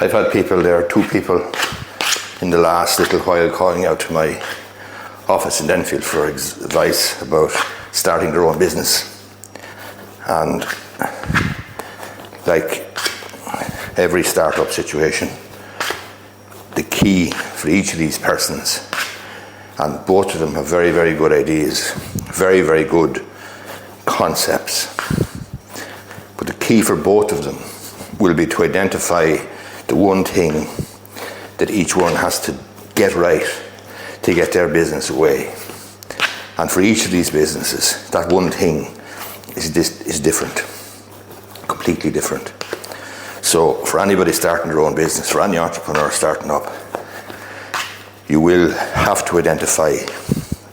I've had people there, 2 people in the last little while calling out to my office in Denfield for advice about starting their own business. And like every startup situation, the key for each of these persons, and both of them have very, very good ideas, very, very good concepts, but the key for both of them will be to identify the one thing that each one has to get right to get their business away. And for each of these businesses, that one thing is different, completely different. So for anybody starting their own business, for any entrepreneur starting up, you will have to identify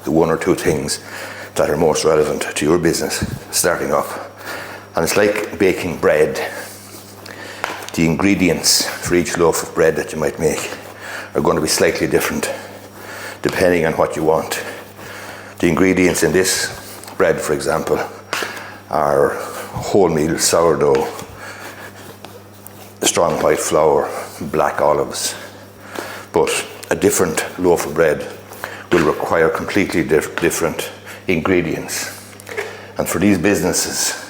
the 1 or 2 things that are most relevant to your business starting up. And it's like baking bread. The ingredients for each loaf of bread that you might make are going to be slightly different depending on what you want. The ingredients in this bread, for example, are wholemeal sourdough, strong white flour, black olives. But a different loaf of bread will require completely different ingredients. And for these businesses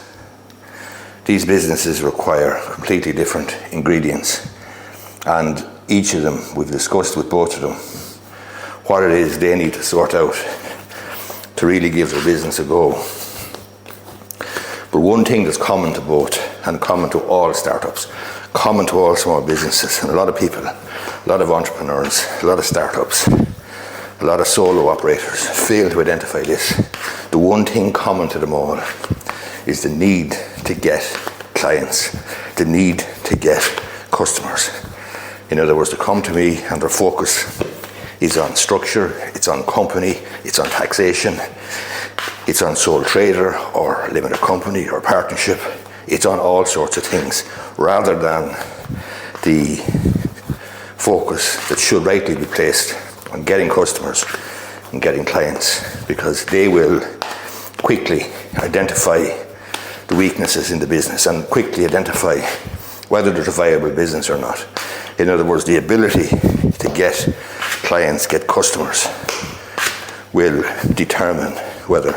require completely different ingredients. And each of them, we've discussed with both of them what it is they need to sort out to really give their business a go. But one thing that's common to both, and common to all startups, common to all small businesses, and a lot of people, a lot of entrepreneurs, a lot of startups, a lot of solo operators fail to identify this. The one thing common to them all is the need to get clients, the need to get customers. In other words, to come to me, and their focus is on structure, it's on company, it's on taxation, it's on sole trader or limited company or partnership. It's on all sorts of things, rather than the focus that should rightly be placed on getting customers and getting clients, because they will quickly identify the weaknesses in the business and quickly identify whether there's a viable business or not. In other words, the ability to get clients, get customers, will determine whether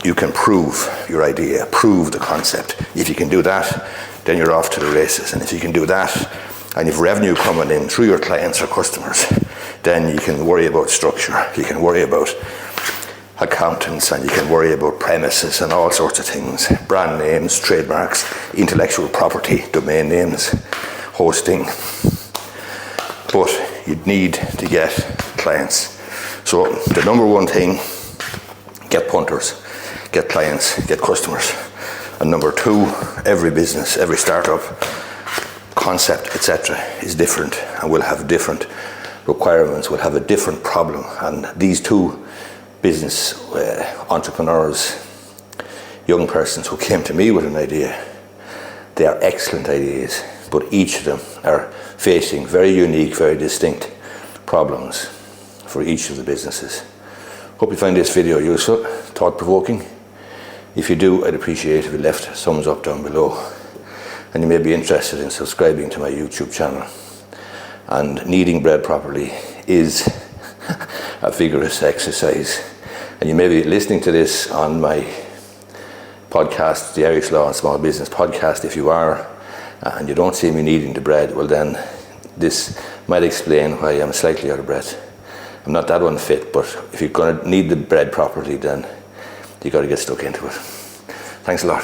you can prove your idea, prove the concept. If you can do that, then you're off to the races. And if you can do that, and if revenue coming in through your clients or customers, then you can worry about structure, you can worry about accountants, and you can worry about premises and all sorts of things, brand names, trademarks, intellectual property, domain names, hosting. But you need to get clients. So the number one thing, get punters, get clients, get customers. And number 2, every business, every startup, concept, etc. is different and will have different requirements, will have a different problem. And these 2 business entrepreneurs, young persons who came to me with an idea, they are excellent ideas, but each of them are facing very unique, very distinct problems for each of the businesses. Hope you find this video useful, thought-provoking. If you do, I'd appreciate if you left a thumbs up down below. And you may be interested in subscribing to my YouTube channel. And kneading bread properly is a vigorous exercise. And you may be listening to this on my podcast, the Irish Law and Small Business Podcast. If you are, and you don't see me kneading the bread, well then this might explain why I'm slightly out of breath. I'm not that unfit, but if you're going to knead the bread properly, then you got to get stuck into it. Thanks a lot.